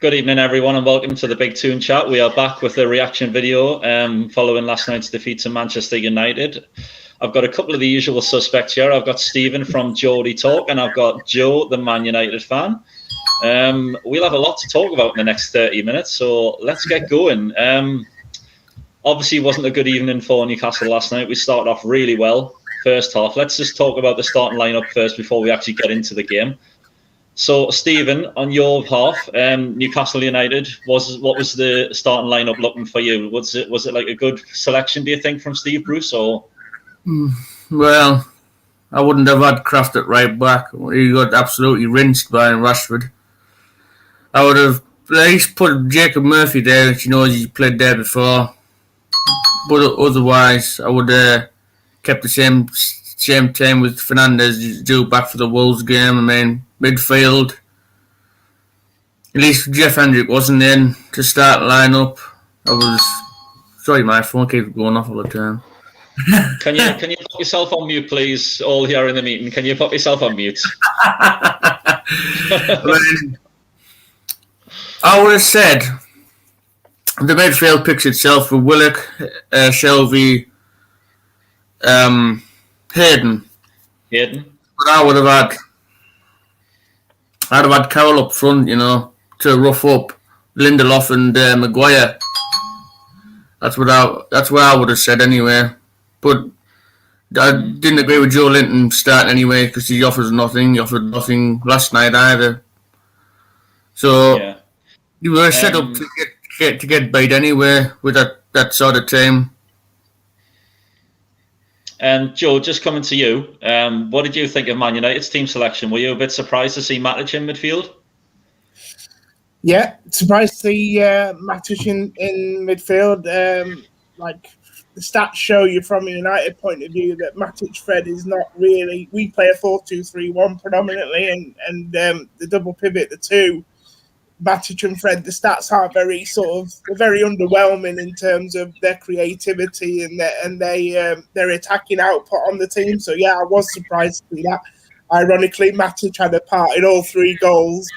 Good evening, everyone, and welcome to the Big Toon Chat. We are back with a reaction video following last night's defeat to Manchester United. I've got a couple of the usual suspects here. I've got Stephen from Geordie Talk, and I've got Joe, the Man United fan. We'll have a lot to talk about in the next 30 minutes, so let's get going. Obviously, it wasn't a good evening for Newcastle last night. We started off really well, first half. Let's just talk about the starting lineup first before we actually get into the game. So, Stephen, on your behalf, Newcastle United, what was the starting lineup looking for you? Was it like a good selection, do you think, from Steve Bruce? Or well, I wouldn't have had Kraft at right back. He got absolutely rinsed by Rashford. I would have at least put Jacob Murphy there, which he played there before. But otherwise, I would have kept the same team with Fernandes due back for the Wolves game. I mean, midfield, at least Jeff Hendrick wasn't in to start lineup. Sorry, my phone keeps going off all the time. Can you put yourself on mute, please? All here in the meeting, can you put yourself on mute? I would have said the midfield picks itself with Willock, Shelvey, Hayden. But I'd have had Carroll up front, to rough up Lindelof and Maguire. That's what I would have said anyway. But I didn't agree with Joe Linton starting anyway because he offered nothing. He offered nothing last night either. So yeah. You were set up to get beat anyway with that sort of team. Joe, just coming to you, what did you think of Man United's team selection? Were you a bit surprised to see Matic in midfield? Yeah, surprised to see Matic in midfield. Like the stats show you from a United point of view that Matic Fred is not really. We play a 4-2-3-1 predominantly, and the double pivot, the two. Matic and Fred, the stats are very very underwhelming in terms of their creativity and their attacking output on the team. So yeah, I was surprised to see that. Ironically, Matic had a part in all three goals.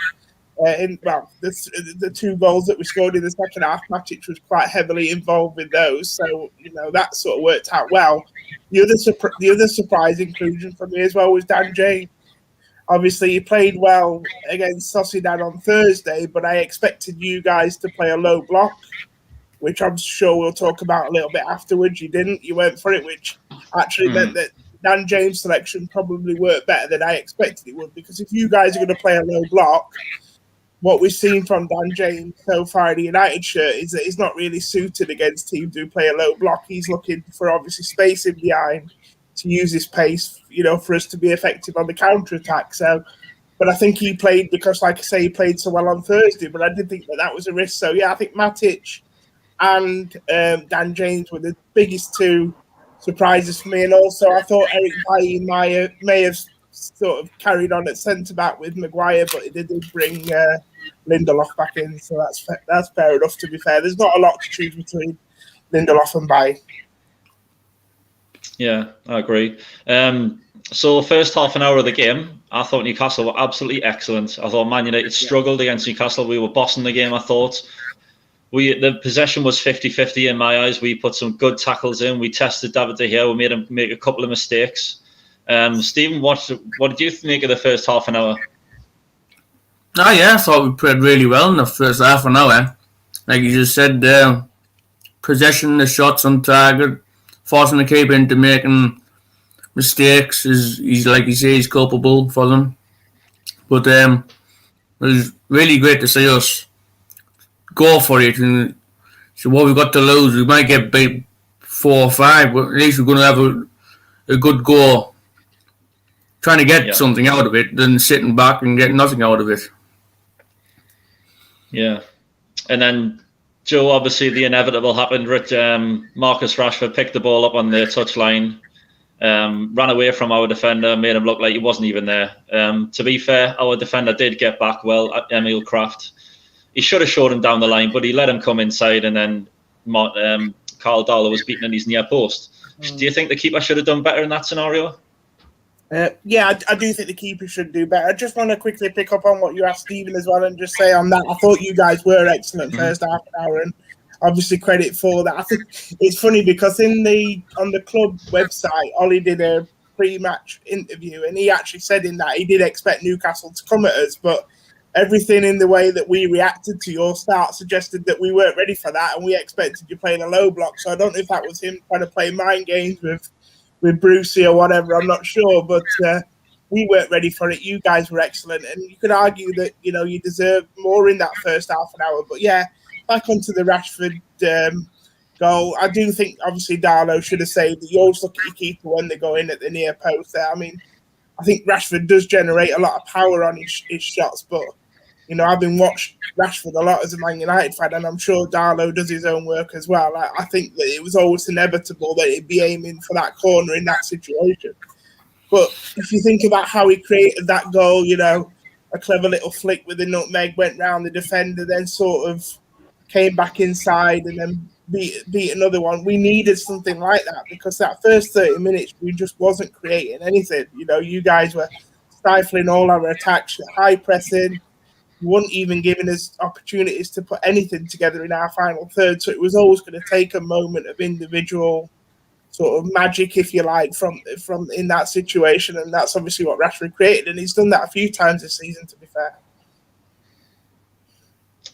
The two goals that we scored in the second half, Matic was quite heavily involved with those. So that sort of worked out well. The other surprise inclusion for me as well was Dan James. Obviously, he played well against Sociedad on Thursday, but I expected you guys to play a low block, which I'm sure we'll talk about a little bit afterwards. You didn't. You went for it, which actually meant that Dan James' selection probably worked better than I expected it would, because if you guys are going to play a low block, what we've seen from Dan James so far in the United shirt is that he's not really suited against teams who play a low block. He's looking for, obviously, space in behind to use his pace, for us to be effective on the counter-attack. So, but I think he played because, like I say, he played so well on Thursday, but I did think that was a risk. So, yeah, I think Matic and Dan James were the biggest two surprises for me. And also, I thought Eric Bailly may have sort of carried on at centre-back with Maguire, but they did bring Lindelof back in. So that's fair enough, to be fair. There's not a lot to choose between Lindelof and Bailly. Yeah, I agree. So first half an hour of the game, I thought Newcastle were absolutely excellent. I thought Man United struggled against Newcastle. We were bossing the game, I thought. The possession was 50-50 in my eyes. We put some good tackles in. We tested David De Gea. We made him make a couple of mistakes. Stephen, what did you make of the first half an hour? Oh yeah, I thought we played really well in the first half an hour. Like you just said, possession, the shots on target, forcing the keeper into making mistakes. He's like you say, he's culpable for them. But it was really great to see us go for it. And so what we've got to lose, we might get beat 4 or 5, but at least we're going to have a good go, trying to get something out of it, than sitting back and getting nothing out of it. Yeah, and then Joe, obviously the inevitable happened. Marcus Rashford picked the ball up on the touchline, ran away from our defender, made him look like he wasn't even there. To be fair, our defender did get back well, Emil Kraft. He should have showed him down the line, but he let him come inside, and then Carl Darlow was beaten in his near post. Do you think the keeper should have done better in that scenario? Yeah, I do think the keeper should do better. I just want to quickly pick up on what you asked Stephen as well and just say on that, I thought you guys were excellent first half an hour, and obviously credit for that. I think it's funny because on the club website, Ollie did a pre-match interview, and he actually said in that he did expect Newcastle to come at us, but everything in the way that we reacted to your start suggested that we weren't ready for that, and we expected you playing a low block. So I don't know if that was him trying to play mind games with Brucey or whatever, I'm not sure, but we weren't ready for it. You guys were excellent, and you could argue that, you know, you deserved more in that first half an hour. But yeah, back onto the Rashford goal, I do think obviously Darlow should have saved it. You always look at your keeper when they go in at the near post there. I mean, I think Rashford does generate a lot of power on his shots, but, you know, I've been watched Rashford a lot as a Man United fan, and I'm sure Darlow does his own work as well. I think that it was always inevitable that he'd be aiming for that corner in that situation. But if you think about how he created that goal, you know, a clever little flick with the nutmeg, went round the defender, then sort of came back inside and then beat another one. We needed something like that because that first 30 minutes, we just wasn't creating anything. You know, you guys were stifling all our attacks, high pressing. You weren't even giving us opportunities to put anything together in our final third. So it was always going to take a moment of individual sort of magic, if you like, from in that situation. And that's obviously what Rashford created. And he's done that a few times this season, to be fair.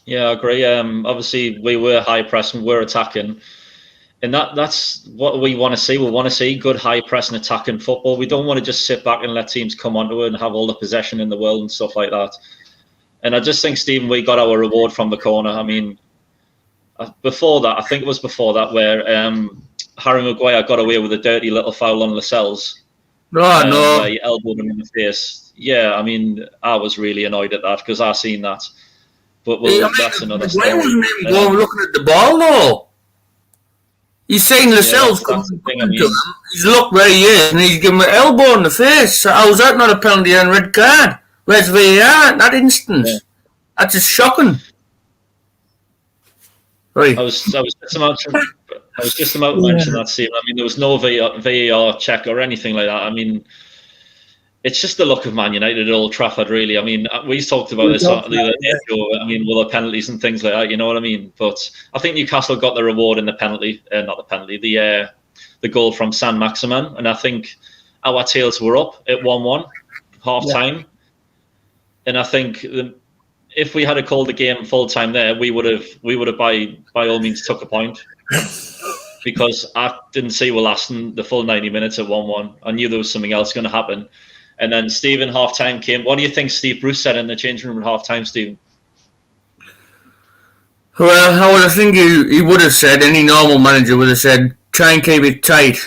Yeah, I agree. Obviously, we were high pressing, we're attacking. And that's what we want to see. We want to see good high press and attacking football. We don't want to just sit back and let teams come onto it and have all the possession in the world and stuff like that. And I just think, Stephen, we got our reward from the corner. I mean, before that, I think it was before that, where Harry Maguire got away with a dirty little foul on Lascelles. No. Where he elbowed him in the face. Yeah, I mean, I was really annoyed at that because I seen that. But that's another story. Maguire wasn't even going looking at the ball, though. He's saying Lascelles coming to him. He's looked where he is, and he's giving him an elbow in the face. So how's that not a penalty and red card? Where's VAR in that instance? Yeah. That's just shocking. Right. I was just about to mention that, Steve. I mean, there was no VAR check or anything like that. I mean, it's just the look of Man United at Old Trafford, really. I mean, we talked about this the other day. I mean, with the penalties and things like that, you know what I mean? But I think Newcastle got the reward in the penalty, the goal from San Maximin, and I think our tails were up at 1-1 half time. Yeah. And I think if we had called the game full time there, we would have by all means took a point, because I didn't see we're lasting the full 90 minutes at 1-1. I knew there was something else going to happen. And then Stephen, half time came. What do you think Steve Bruce said in the changing room at half time, Stephen? Well, I think he would have said, any normal manager would have said, try and keep it tight.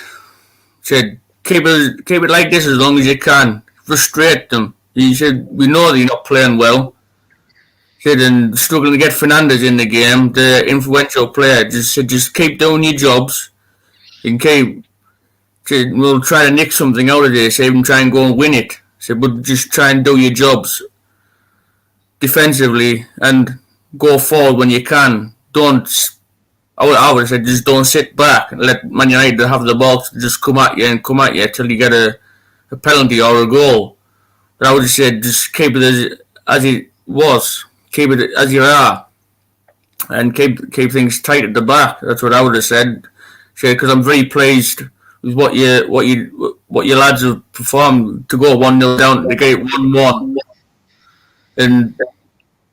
Said, keep it like this as long as you can. Frustrate them. He said, we know that you're not playing well. He said, and struggling to get Fernandes in the game, the influential player. Just keep doing your jobs. And we'll try to nick something out of this, even try and go and win it. Said, but just try and do your jobs defensively and go forward when you can. I would have said, just don't sit back and let Man United have the ball to just come at you till you get a penalty or a goal. But I would have said, just keep it as it was. Keep it as you are. And keep things tight at the back. That's what I would have said. Because I'm very pleased with what your lads have performed to go 1-0 down to get 1-1. And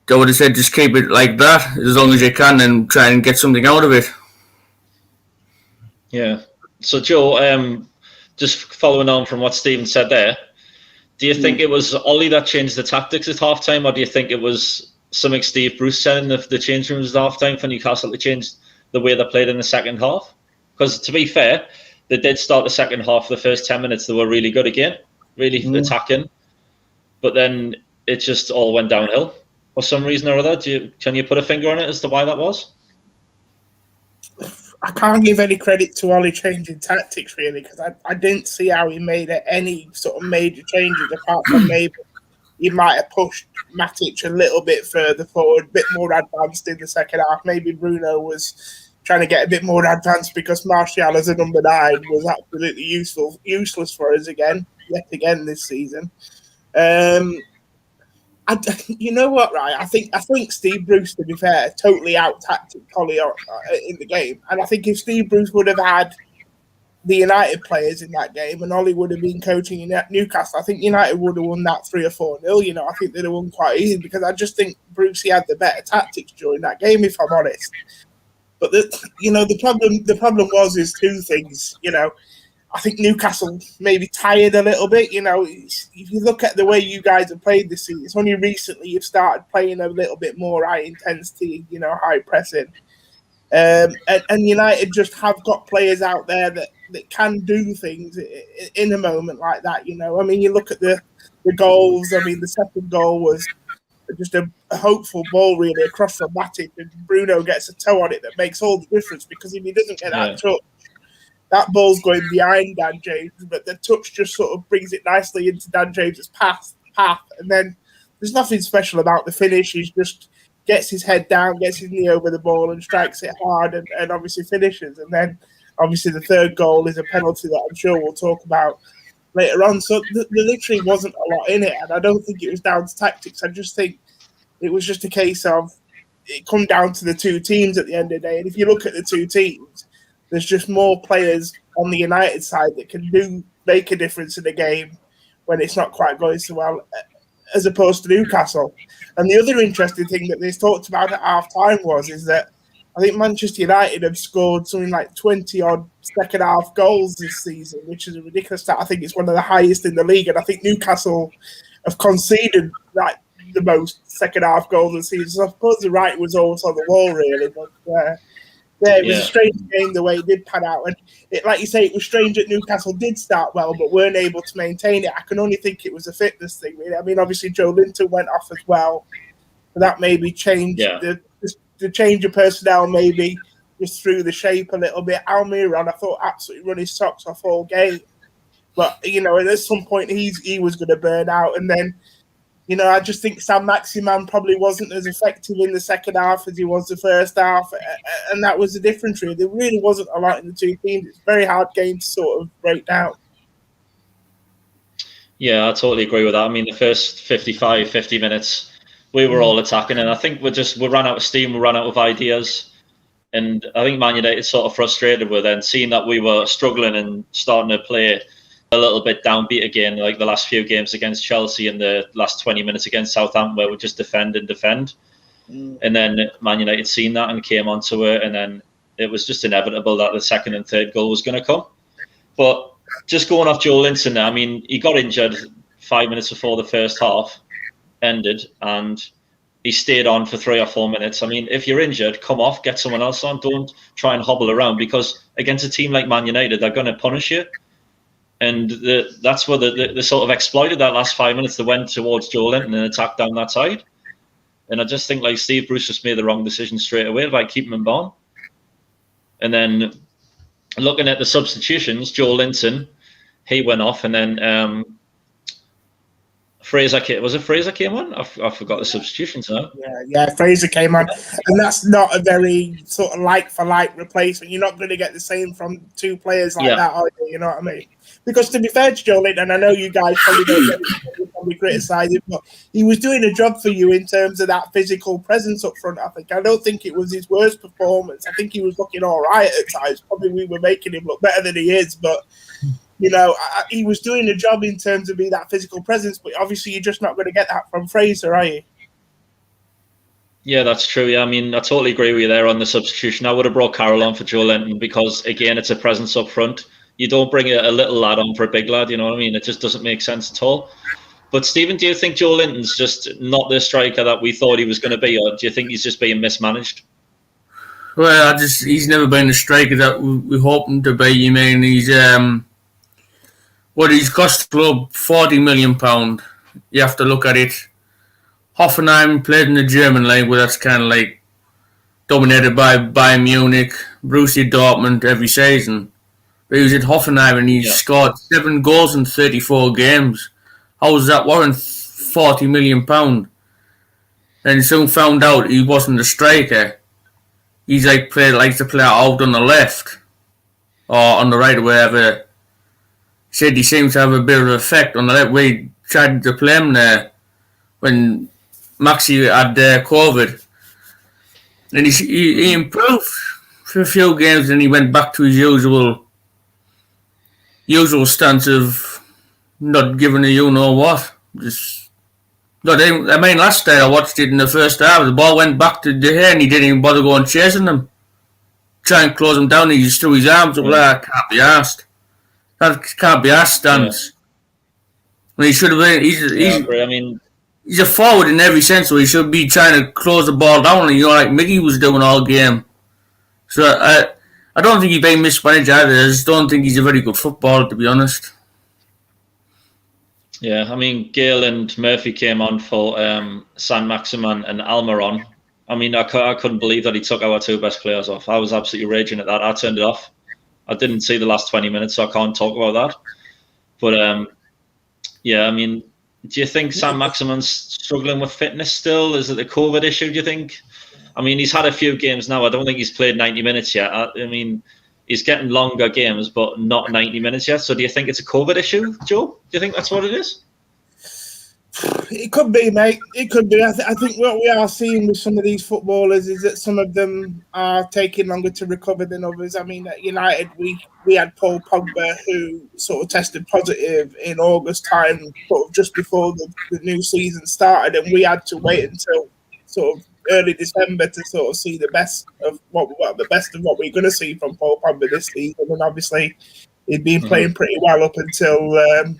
I would have said, just keep it like that as long as you can and try and get something out of it. Yeah. So, Joe, just following on from what Stephen said there, do you think it was Ollie that changed the tactics at half-time, or do you think it was something Steve Bruce said in the change rooms at half-time for Newcastle to change the way they played in the second half? Because, to be fair, they did start the second half. The first 10 minutes, they were really good again, really attacking. But then it just all went downhill for some reason or other. Can you put a finger on it as to why that was? I can't give any credit to Ollie changing tactics, really, because I didn't see how he made any sort of major changes, apart from maybe he might have pushed Matic a little bit further forward, a bit more advanced in the second half. Maybe Bruno was trying to get a bit more advanced because Martial as a number 9 was absolutely useless for us again. yet again this season. You know what, right? I think Steve Bruce, to be fair, totally out-tacticked Collie in the game. And I think if Steve Bruce would have had the United players in that game and Ollie would have been coaching in Newcastle, I think United would have won that 3 or 4-0. You know, I think they'd have won quite easy because I just think Brucey had the better tactics during that game, if I'm honest. But the problem was two things. You know, I think Newcastle maybe tired a little bit. You know, if you look at the way you guys have played this season, it's only recently you've started playing a little bit more high intensity, you know, high pressing. And United just have got players out there that can do things in a moment like that. You know, I mean, you look at the goals. I mean, the second goal was just a hopeful ball really across the Matic, and Bruno gets a toe on it that makes all the difference, because if he doesn't get that touch, that ball's going behind Dan James, but the touch just sort of brings it nicely into Dan James's path, and then there's nothing special about the finish. He just gets his head down, gets his knee over the ball and strikes it hard, and obviously finishes. And then obviously the third goal is a penalty that I'm sure we'll talk about later on. So there literally wasn't a lot in it, and I don't think it was down to tactics. I just think it was just a case of it come down to the two teams at the end of the day. And if you look at the two teams, there's just more players on the United side that can make a difference in the game when it's not quite going so well, as opposed to Newcastle. And the other interesting thing that they talked about at half-time is that I think Manchester United have scored something like 20-odd second-half goals this season, which is a ridiculous stat. I think it's one of the highest in the league. And I think Newcastle have conceded like the most second-half goals this season. So I suppose the writing was always on the wall, really. But it was a strange game the way it did pan out. And like you say, it was strange that Newcastle did start well but weren't able to maintain it. I can only think it was a fitness thing, really. I mean, obviously Joe Linton went off as well. But that maybe changed the change of personnel, maybe just threw the shape a little bit. Almiron, I thought, absolutely run his socks off all game. But, you know, at some point he was going to burn out. And then, you know, I just think Sam Maximan probably wasn't as effective in the second half as he was the first half. And that was the difference, really. There really wasn't a lot in the two teams. It's a very hard game to sort of break down. Yeah, I totally agree with that. I mean, the first 50 minutes, we were all attacking. And I think we ran out of steam, we ran out of ideas. And I think Man United sort of frustrated with then seeing that we were struggling and starting to play a little bit downbeat again, like the last few games against Chelsea and the last 20 minutes against Southampton, where we just defend. And then Man United seen that and came onto it, and then it was just inevitable that the second and third goal was going to come. But just going off Joe Linton, I mean, he got injured 5 minutes before the first half ended, and he stayed on for 3 or 4 minutes. I mean, if you're injured, come off, get someone else on. Don't try and hobble around, because against a team like Man United, they're going to punish you. And that's where they sort of exploited that last 5 minutes. They went towards Joe Linton and attacked down that side. And I just think like Steve Bruce just made the wrong decision straight away by keeping him on. And then looking at the substitutions, Joe Linton, he went off, and then Fraser came on? I forgot the substitutions now. Yeah, Fraser came on. And that's not a very sort of like-for-like replacement. You're not going to get the same from two players like that, are you? You know what I mean? Because to be fair to Joe Linton, I know you guys probably criticise him, but he was doing a job for you in terms of that physical presence up front, I think. I don't think it was his worst performance. I think he was looking all right at times. Probably we were making him look better than he is, but you know, he was doing a job in terms of being that physical presence, but obviously you're just not going to get that from Fraser, are you? Yeah, that's true. Yeah, I mean, I totally agree with you there on the substitution. I would have brought Carroll on for Joe Linton because, again, it's a presence up front. You don't bring a little lad on for a big lad, you know what I mean? It just doesn't make sense at all. But, Stephen, do you think Joe Linton's just not the striker that we thought he was going to be, or do you think he's just being mismanaged? Well, he's never been the striker that we hoped him to be. You mean, he's cost the club £40 million. You have to look at it. Hoffenheim played in the German league, where that's kind of like dominated by Bayern Munich, Borussia Dortmund every season. But he was at Hoffenheim and he scored 7 goals in 34 games. How was that warrant £40 million? Then soon found out he wasn't a striker. He's likes to play out on the left or on the right or wherever. said he seems to have a bit of an effect on that. We tried to play him there when Maxi had COVID. And he improved for a few games, and he went back to his usual stance of not giving a you-know-what. Last night I watched it in the first half. The ball went back to De Gea and he didn't even bother going chasing them. Try and close him down, he just threw his arms up there. Can't be asked. That can't be asked stance. He should have been. He's a forward in every sense, so he should be trying to close the ball down, like Mickey was doing all game. So I don't think he's being mismanaged either. I just don't think he's a very good footballer, to be honest. Yeah, Gale and Murphy came on for Saint-Maximin and Almiron. I couldn't believe that he took our two best players off. I was absolutely raging at that. I turned it off. I didn't see the last 20 minutes, so I can't talk about that. But, do you think Saint-Maximin's struggling with fitness still? Is it the COVID issue, do you think? He's had a few games now. I don't think he's played 90 minutes yet. He's getting longer games, but not 90 minutes yet. So do you think it's a COVID issue, Joe? Do you think that's what it is? It could be, mate. It could be. I think what we are seeing with some of these footballers is that some of them are taking longer to recover than others. At United, we had Paul Pogba, who sort of tested positive in August time, sort of just before the new season started, and we had to wait until sort of early December to sort of see the best of what we're going to see from Paul Pogba this season. And obviously, he'd been playing pretty well up until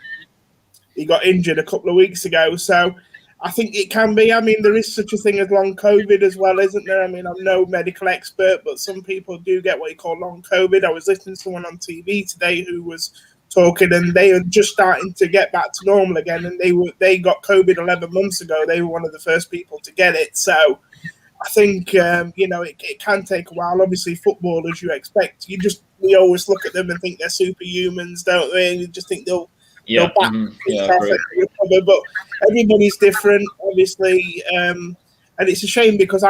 he got injured a couple of weeks ago. So I think it can be. There is such a thing as long COVID as well, isn't there? I'm no medical expert, but some people do get what you call long COVID. I was listening to someone on TV today who was talking, and they are just starting to get back to normal again. And they got COVID 11 months ago. They were one of the first people to get it. So I think it can take a while. Obviously, footballers, you expect we always look at them and think they're superhumans, don't we? And you just think they'll recover, but everybody's different, obviously, and it's a shame because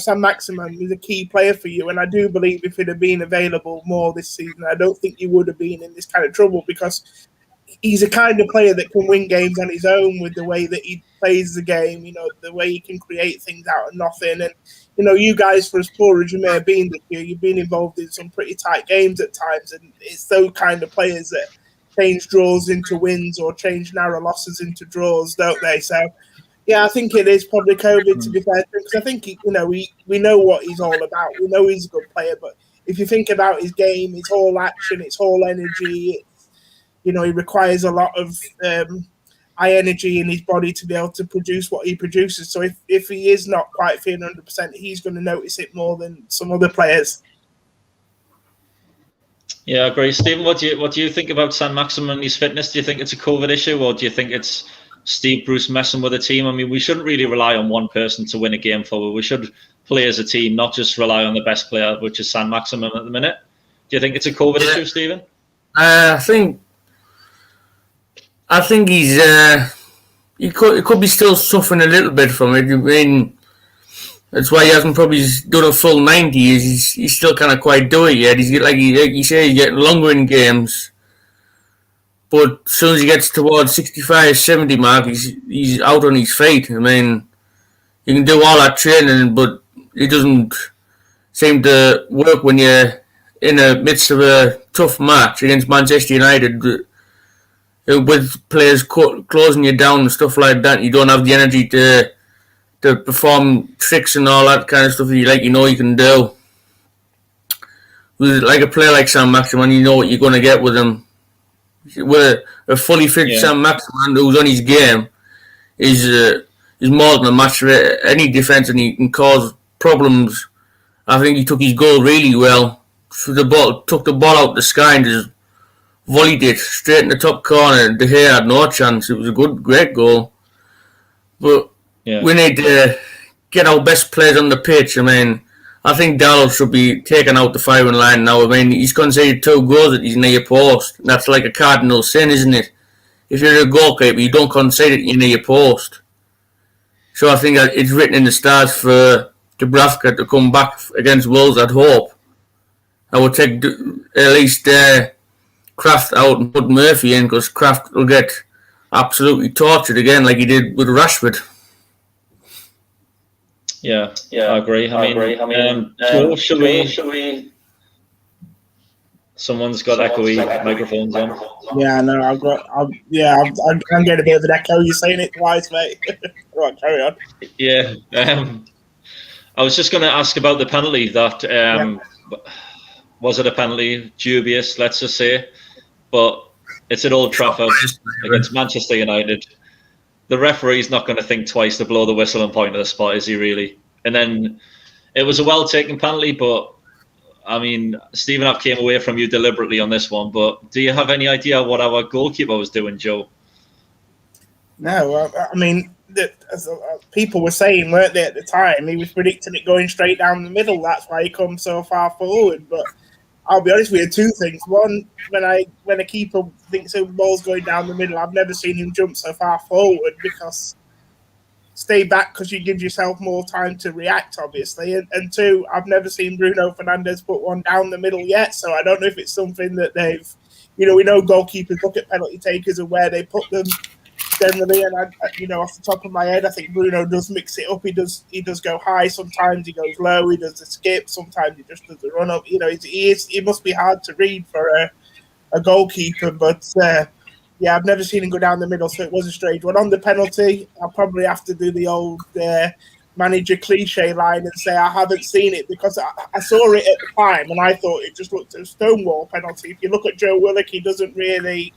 Saint-Maximin is a key player for you, and I do believe if it had been available more this season, I don't think you would have been in this kind of trouble, because he's a kind of player that can win games on his own with the way that he plays the game, the way he can create things out of nothing. And you guys, for as poor as you may have been this year, you've been involved in some pretty tight games at times, and it's those kind of players that change draws into wins or change narrow losses into draws, don't they? So, yeah, I think it is probably COVID, to be fair, because I think we know what he's all about. We know he's a good player, but if you think about his game, it's all action, it's all energy. He requires a lot of high energy in his body to be able to produce what he produces. So if he is not quite feeling 100%, he's going to notice it more than some other players. Yeah, I agree. Stephen, what do you think about Saint-Maximin and his fitness? Do you think it's a COVID issue, or do you think it's Steve Bruce messing with the team? We shouldn't really rely on one person to win a game forward. We should play as a team, not just rely on the best player, which is Saint-Maximin at the minute. Do you think it's a COVID issue, Stephen? I think he's he could be still suffering a little bit from it. That's why he hasn't probably done a full 90. He's still kind of quite doing it yet. He's like you say, he's getting longer in games. But as soon as he gets towards 65, 70 mark, he's out on his feet. You can do all that training, but it doesn't seem to work when you're in the midst of a tough match against Manchester United. With players closing you down and stuff like that, you don't have the energy to perform tricks and all that kind of stuff you can do. With a player like Saint-Maximin, you know what you're going to get with him. With a fully fit Saint-Maximin who's on his game, is more than a match for any defence, and he can cause problems. I think he took his goal really well. Took the ball out the sky and just volleyed it straight in the top corner. De Gea had no chance. It was a great goal. But we need to get our best players on the pitch. I think Darlow should be taken out the firing line now. He's conceded 2 goals at his near post. That's like a cardinal sin, isn't it? If you're a goalkeeper, you don't concede at your near post. So I think that it's written in the stars for Dubravka to come back against Wolves, I'd hope. I would take at least Kraft out and put Murphy in, because Kraft will get absolutely tortured again, like he did with Rashford. Yeah, I agree. Joe, should we? Someone's got echoey microphones on. Yeah, no, I'm getting a bit of an echo. You're saying it twice, mate. Go on, carry on. Yeah, I was just going to ask about the penalty. That was it a penalty? Dubious, let's just say, but it's at Old Trafford against Manchester United. The referee's not going to think twice to blow the whistle and point to the spot, is he really? And then it was a well-taken penalty, but I mean, Stephen, I've came away from you deliberately on this one, but do you have any idea what our goalkeeper was doing, Joe? No, I mean, as people were saying, weren't they, at the time, he was predicting it going straight down the middle. That's why he comes so far forward. But I'll be honest with you, two things. One, when a keeper thinks the ball's going down the middle, I've never seen him jump so far forward, because stay back because you give yourself more time to react, obviously. And two, I've never seen Bruno Fernandes put one down the middle yet, so I don't know if it's something that they've, we know goalkeepers look at penalty takers and where they put them generally, and off the top of my head, I think Bruno does mix it up. He does go high, sometimes he goes low, he does a skip, sometimes he just does a run up. He must be hard to read for a goalkeeper, but yeah, I've never seen him go down the middle, so it was a strange one. On the penalty, I'll probably have to do the old manager cliche line and say I haven't seen it, because I saw it at the time and I thought it just looked a stonewall penalty. If you look at Joe Willock, he doesn't really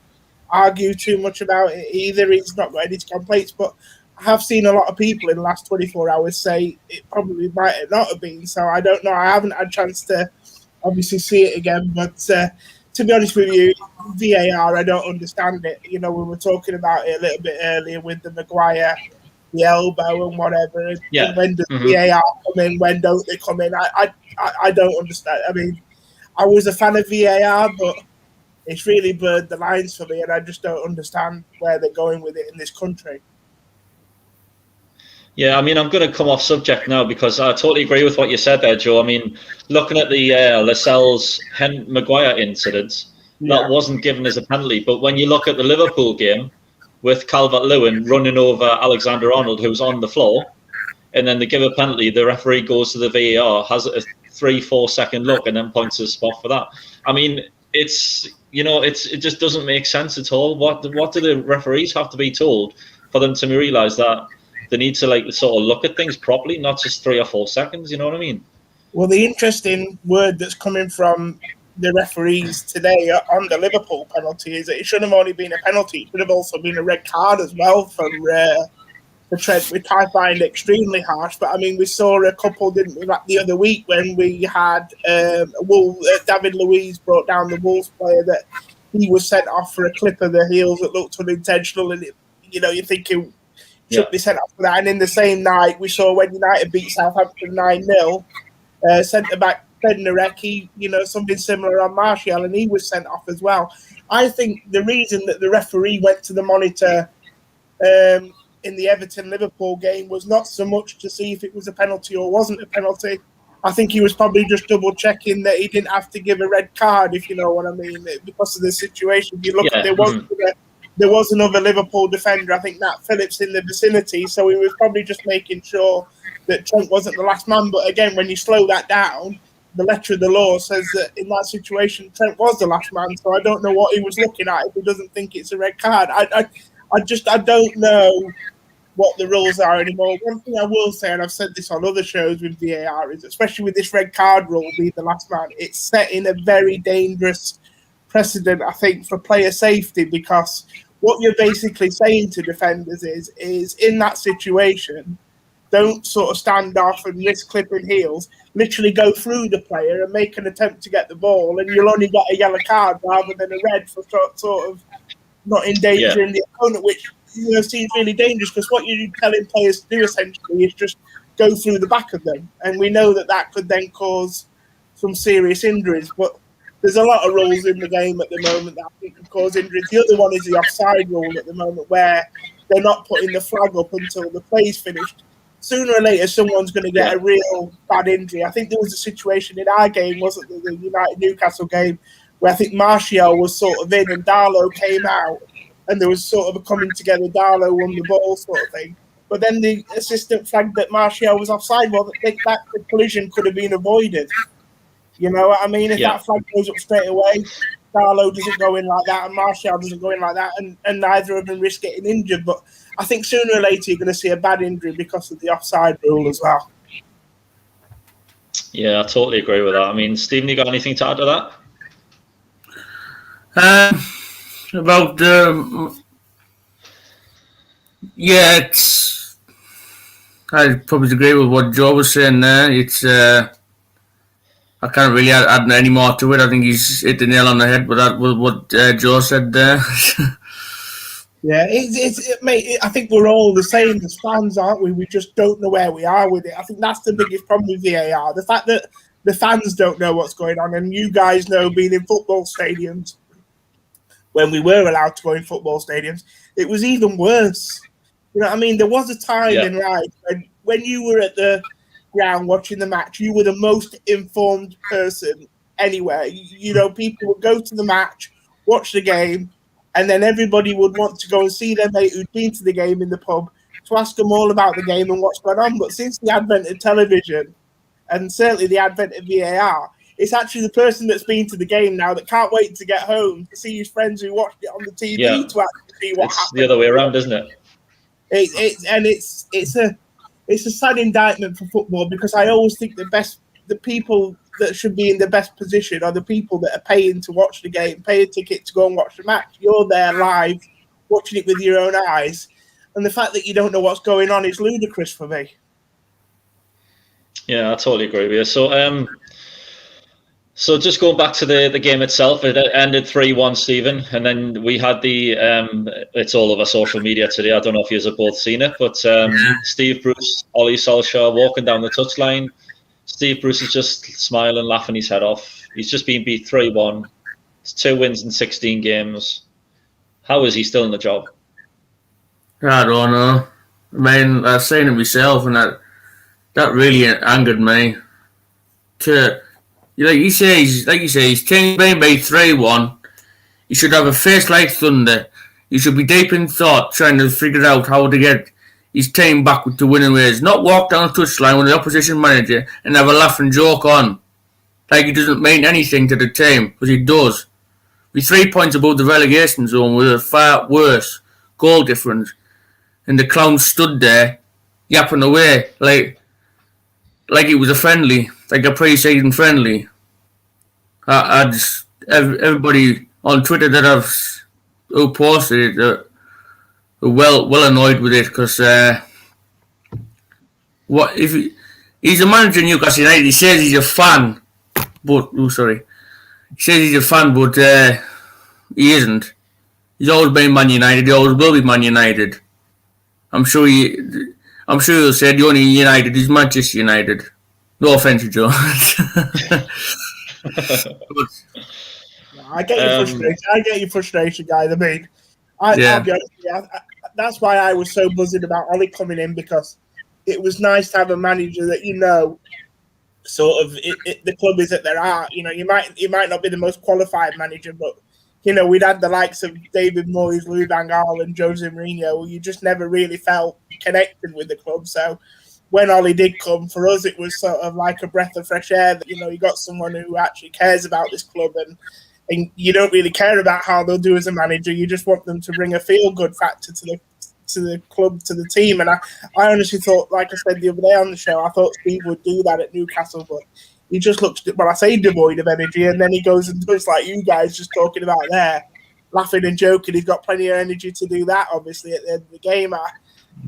argue too much about it either. He's not got any complaints, but I have seen a lot of people in the last 24 hours say it probably might not have been, so I don't know. I haven't had a chance to obviously see it again, but to be honest with you, VAR, I don't understand it. We were talking about it a little bit earlier with the Maguire, the elbow and whatever. Yeah. And when does VAR come in? When don't they come in? I don't understand. I mean, I was a fan of VAR, but it's really blurred the lines for me, and I just don't understand where they're going with it in this country. Yeah, I mean, I'm going to come off subject now because I totally agree with what you said there, Joe. I mean, looking at the Lascelles Maguire incident, that wasn't given as a penalty. But when you look at the Liverpool game with Calvert-Lewin running over Alexander-Arnold, who's on the floor, and then they give a penalty, the referee goes to the VAR, has a 3-4 second look, and then points to the spot for that. I mean, it just doesn't make sense at all. What do the referees have to be told for them to realise that they need to sort of look at things properly, not just 3 or 4 seconds? You know what I mean? Well, the interesting word that's coming from the referees today on the Liverpool penalty is that it shouldn't have only been a penalty; it should have also been a red card as well for Trent, which I find extremely harsh. But I mean, we saw a couple, didn't we, the other week when we had David Luiz brought down the Wolves player, that he was sent off for a clip of the heels that looked unintentional, and you're thinking should be sent off for that. And in the same night, we saw when United beat Southampton 9-0, centre back Bednarek, something similar on Martial, and he was sent off as well. I think the reason that the referee went to the monitor in the Everton-Liverpool game was not so much to see if it was a penalty or wasn't a penalty. I think he was probably just double-checking that he didn't have to give a red card, if you know what I mean, because of the situation. If you look at there was another Liverpool defender, I think Nat Phillips, in the vicinity, so he was probably just making sure that Trent wasn't the last man. But again, when you slow that down, the letter of the law says that in that situation, Trent was the last man, so I don't know what he was looking at if he doesn't think it's a red card. I don't know what the rules are anymore. One thing I will say, and I've said this on other shows with VAR, is especially with this red card rule, be the last man, it's setting a very dangerous precedent, I think, for player safety, because what you're basically saying to defenders is in that situation, don't sort of stand off and risk clipping heels, literally go through the player and make an attempt to get the ball, and you'll only get a yellow card rather than a red for sort of not endangering the opponent, which seems really dangerous, because what you're telling players to do essentially is just go through the back of them, and we know that could then cause some serious injuries. But there's a lot of rules in the game at the moment that I think can cause injuries. The other one is the offside rule at the moment, where they're not putting the flag up until the play's finished. Sooner or later, someone's going to get a real bad injury. I think there was a situation in our game, wasn't there, the United-Newcastle game, where I think Martial was sort of in and Darlow came out, and there was sort of a coming together. Darlow won the ball sort of thing. But then the assistant flagged that Martial was offside. Well, that collision could have been avoided. You know what I mean? If that flag goes up straight away, Darlow doesn't go in like that, and Martial doesn't go in like that, and neither of them risk getting injured. But I think sooner or later you're going to see a bad injury because of the offside rule as well. Yeah, I totally agree with that. I mean, Stephen, you got anything to add to that? About it's. I probably agree with what Joe was saying there. It's I can't really add any more to it. I think he's hit the nail on the head with that, with what Joe said there. Yeah, mate, I think we're all the same as fans, aren't we? We just don't know where we are with it. I think that's the biggest problem with VAR. The fact that the fans don't know what's going on, and you guys know, being in football stadiums, when we were allowed to go in football stadiums, it was even worse. You know what I mean? There was a time in life when you were at the ground watching the match, you were the most informed person anywhere. You know, people would go to the match, watch the game, and then everybody would want to go and see their mate who'd been to the game in the pub to ask them all about the game and what's going on. But since the advent of television, and certainly the advent of VAR, it's actually the person that's been to the game now that can't wait to get home to see his friends who watched it on the TV to actually see what happened. It's the other way around, isn't it? It's a sad indictment for football, because I always think the people that should be in the best position are the people that are paying to watch the game, pay a ticket to go and watch the match. You're there live, watching it with your own eyes, and the fact that you don't know what's going on is ludicrous for me. Yeah, I totally agree with you. So just going back to the game itself, it ended 3-1, Stephen, and then we had the it's all over social media today. I don't know if you have both seen it, but Steve Bruce, Ollie Solskjaer walking down the touchline. Steve Bruce is just smiling, laughing his head off. He's just been beat 3-1. It's 2 wins in 16 games. How is he still in the job? I don't know. I mean, I've seen it myself, and that really angered me. Like you say, his team's been beat 3-1. He should have a face like thunder. He should be deep in thought, trying to figure out how to get his team back to winning ways. Not walk down the touchline with the opposition manager and have a laugh and joke on. Like he doesn't mean anything to the team, because he does. With 3 points above the relegation zone with a far worse goal difference, and the clown stood there, yapping away like it was a friendly, like a pre-season friendly. I just, everybody on Twitter who posted it are well annoyed with it, because what if he's a manager in Newcastle United? He says he's a fan, but he says he's a fan, but he isn't. He's always been Man United. He always will be Man United. I'm sure he'll say the only United is Manchester United. No offense to Joe. I get your frustration. I get your frustration, guys. I mean, I'll be honest with you, that's why I was so buzzing about Ollie coming in, because it was nice to have a manager that, you know, sort of the club is at their heart. You know, you might not be the most qualified manager, but you know, we'd had the likes of David Moyes, Louis van Gaal, and Jose Mourinho. You just never really felt connected with the club. So when Ollie did come, for us, it was sort of like a breath of fresh air. That, you know, you got someone who actually cares about this club, and you don't really care about how they'll do as a manager. You just want them to bring a feel-good factor to the club, to the team. And I honestly thought, like I said the other day on the show, I thought Steve would do that at Newcastle, but he just looks, well, I say devoid of energy, and then he goes and does like you guys just talking about there, laughing and joking. He's got plenty of energy to do that, obviously, at the end of the game.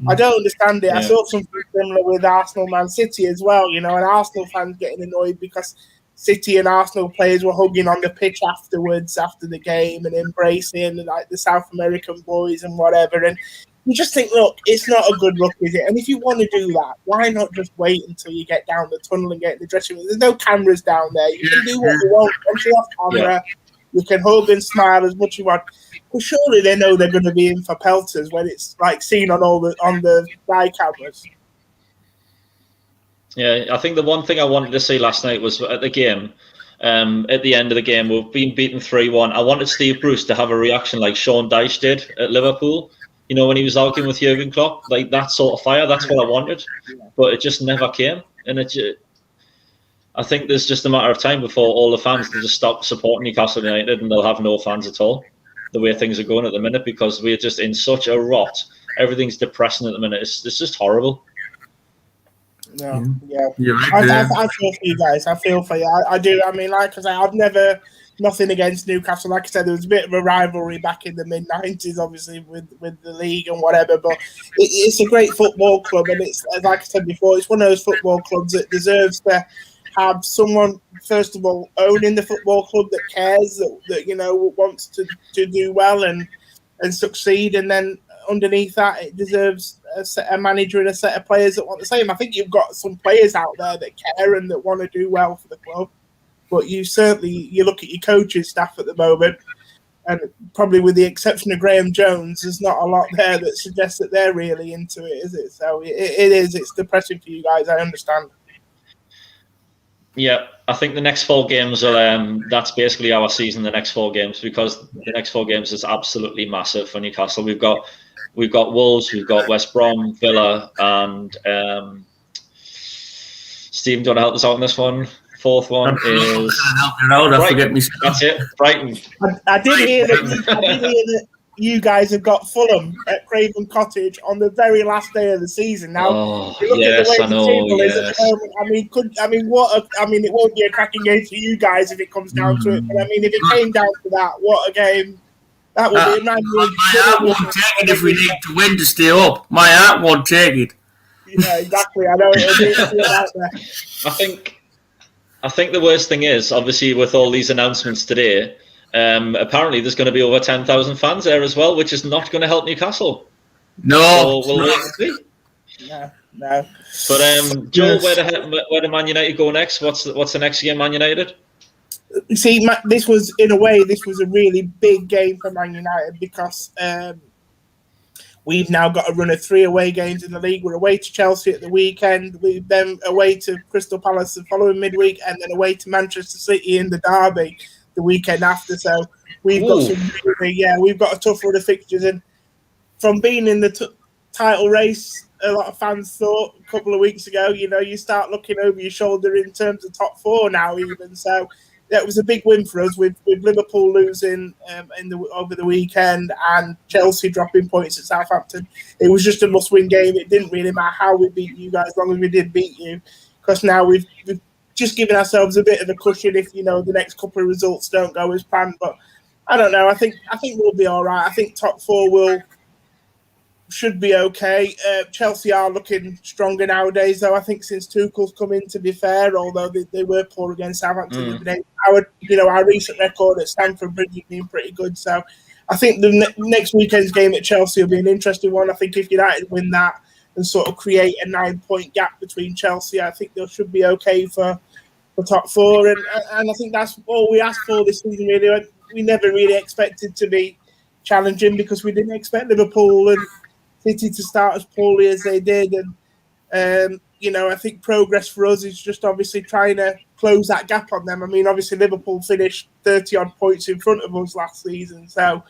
I don't understand it. Yeah. I saw something similar with Arsenal Man City as well, you know, and Arsenal fans getting annoyed because City and Arsenal players were hugging on the pitch afterwards, after the game, and embracing like the South American boys and whatever. And you just think, look, it's not a good look, is it? And if you want to do that, why not just wait until you get down the tunnel and get in the dressing room? There's no cameras down there. You can do what you want. Once you're off camera, you can hug and smile as much as you want. Well, surely they know they're going to be in for pelters when it's like seen on the sky cameras. Yeah, I think the one thing I wanted to see last night was at the game, at the end of the game. We've been beaten 3-1. I wanted Steve Bruce to have a reaction like Sean Dyche did at Liverpool. You know, when he was arguing with Jurgen Klopp, like that sort of fire. That's what I wanted, but it just never came. And I think there's just a matter of time before all the fans will just stop supporting Newcastle United and they'll have no fans at all. The way things are going at the minute, because we're just in such a rot. Everything's depressing at the minute. It's just horrible. Yeah, yeah. Right, I feel for you guys. I feel for you. I do. I mean, like I say, I've never nothing against Newcastle. Like I said, there was a bit of a rivalry back in the mid-90s, obviously with the league and whatever. But it's a great football club, and it's, like I said before, it's one of those football clubs that deserves to have someone, first of all, owning the football club that cares, that you know, wants to do well and succeed, and then underneath that, it deserves a manager and a set of players that want the same. I think you've got some players out there that care and that want to do well for the club, but you look at your coaching staff at the moment, and probably with the exception of Graham Jones, there's not a lot there that suggests that they're really into it, is it? So it's depressing for you guys, I understand. Yeah, I think the next 4 games will. That's basically our season. The next 4 games, because the next 4 games is absolutely massive for Newcastle. We've got Wolves, we've got West Brom, Villa, and Stephen, do you want to help us out on this one? 4th one is Brighton. That's it, Brighton. I did hear that you guys have got Fulham at Craven Cottage on the very last day of the season. Now, you look at the way the table is at the moment. I mean, it won't be a cracking game for you guys if it comes down to it. But I mean, if it came down to that, what a game that would be! My heart won't take it if we need to win to stay up. My heart won't take it. Yeah, exactly. I know it'll be out there. I think the worst thing is, obviously, with all these announcements today. Apparently, there's going to be over 10,000 fans there as well, which is not going to help Newcastle. No, so we'll wait and see. No. But Joe, where do Man United go next? What's the next game, Man United? You see, this was a really big game for Man United because we've now got a run of 3 away games in the league. We're away to Chelsea at the weekend. We're then away to Crystal Palace the following midweek, and then away to Manchester City in the derby the weekend after. So we've got we've got a tough run of fixtures, and from being in the title race, a lot of fans thought a couple of weeks ago, you know, you start looking over your shoulder in terms of top 4 now even. So that was a big win for us with Liverpool losing over the weekend and Chelsea dropping points at Southampton. It was just a must-win game. It didn't really matter how we beat you guys, as long as we did beat you, because now we've just giving ourselves a bit of a cushion if, you know, the next couple of results don't go as planned. But I don't know. I think we'll be all right. I think top 4 should be okay. Chelsea are looking stronger nowadays, though. I think since Tuchel's come in, to be fair, although they were poor against Southampton, our recent record at Stamford Bridge has been pretty good. So I think the next weekend's game at Chelsea will be an interesting one. I think if United win that and sort of create a 9-point gap between Chelsea, I think they should be okay for top 4, and I think that's all we asked for this season. Really, we never really expected to be challenging because we didn't expect Liverpool and City to start as poorly as they did, and I think progress for us is just obviously trying to close that gap on them. I mean, obviously Liverpool finished 30-odd points in front of us last season, so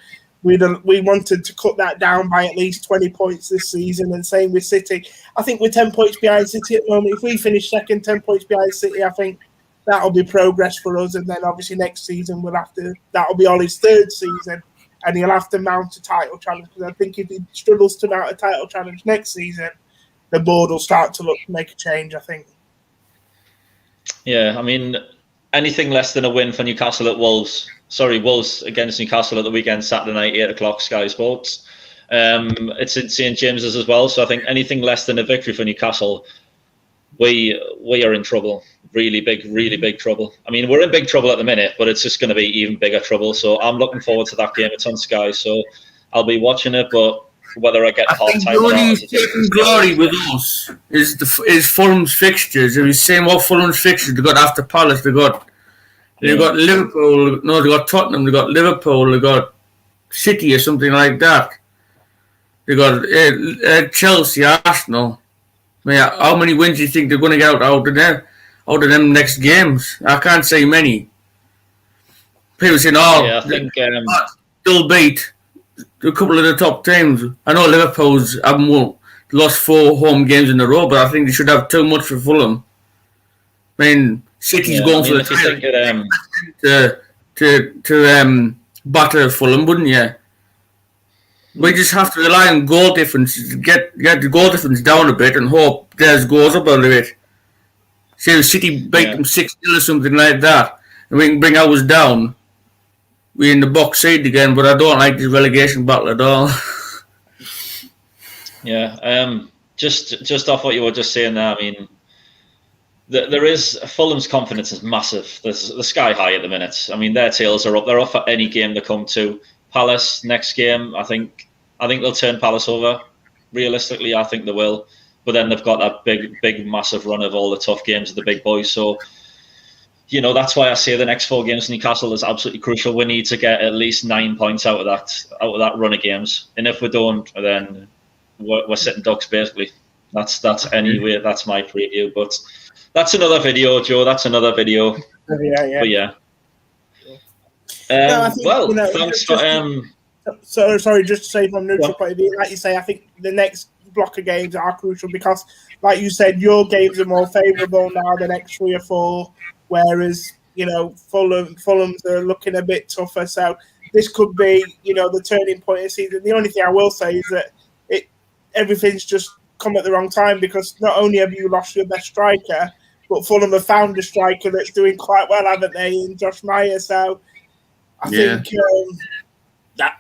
we wanted to cut that down by at least 20 points this season, and same with City. I think we're 10 points behind City at the moment. If we finish second, 10 points behind City, I think that'll be progress for us. And then obviously next season that'll be Ollie's 3rd season, and he'll have to mount a title challenge. Because I think if he struggles to mount a title challenge next season, the board will start to look to make a change, I think. Yeah, I mean, anything less than a win for Newcastle at Wolves. Sorry, Wolves against Newcastle at the weekend, Saturday night, 8 o'clock, Sky Sports. It's in St James's as well. So I think anything less than a victory for Newcastle, we are in trouble. Really big trouble. I mean, we're in big trouble at the minute, but it's just going to be even bigger trouble. So I'm looking forward to that game. It's on Sky, so I'll be watching it. But whether I get half time or not, the glory with us is Fulham's fixtures. If you're saying what Fulham's fixtures they got after Palace, they got Liverpool. No, they got Tottenham. They got Liverpool. They got City or something like that. They got Chelsea, Arsenal. I mean, how many wins do you think they're going to get out of them next games? I can't say many. people saying, Yeah, I think still beat a couple of the top teams. I know Liverpool's haven't lost 4 home games in a row, but I think they should have too much for Fulham. I mean, City's going for the title to batter Fulham, wouldn't you? We just have to rely on goal difference, get the goal difference down a bit, and hope theirs goes up a little bit. Say if City beat them 6-0 or something like that, and we can bring ours down. We're in the box seat again, but I don't like this relegation battle at all. Yeah, just off what you were just saying there, I mean, there is Fulham's confidence is massive. There's the sky high at the minute. I mean, their tails are up. They're up for any game they come to. Palace next game, I think they'll turn Palace over. Realistically, I think they will. But then they've got that big, massive run of all the tough games of the big boys. So, you know, that's why I say the next 4 games Newcastle is absolutely crucial. We need to get at least 9 points out of that run of games. And if we don't, then we're sitting ducks basically. That's anyway. That's my preview. But that's another video, Joe. That's another video. Yeah. But yeah. I think, well, thanks for. Sorry, just to say from neutral point of view, like you say, I think the next block of games are crucial because, like you said, your games are more favourable now the next 3 or 4, whereas Fulham's are looking a bit tougher. So this could be, the turning point of the season. The only thing I will say is that everything's just come at the wrong time because not only have you lost your best striker, but Fulham have found a striker that's doing quite well, haven't they, in Josh Meyer? So I think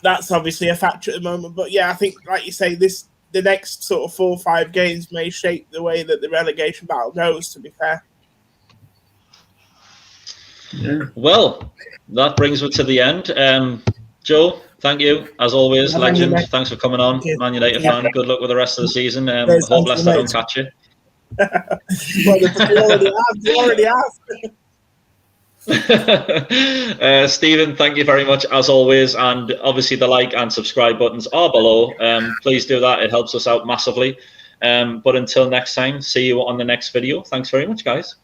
that's obviously a factor at the moment. But yeah, I think, like you say, the next sort of 4 or 5 games may shape the way that the relegation battle goes, to be fair. Yeah. Well, that brings us to the end. Joe, thank you, as always, legend. Thanks for coming on, Man United fan. Good luck with the rest of the season. Hope Leicester don't catch you. Well, they already have. Stephen, thank you very much as always, and obviously the like and subscribe buttons are below. Please do that, it helps us out massively. But until next time, see you on the next video. Thanks very much, guys.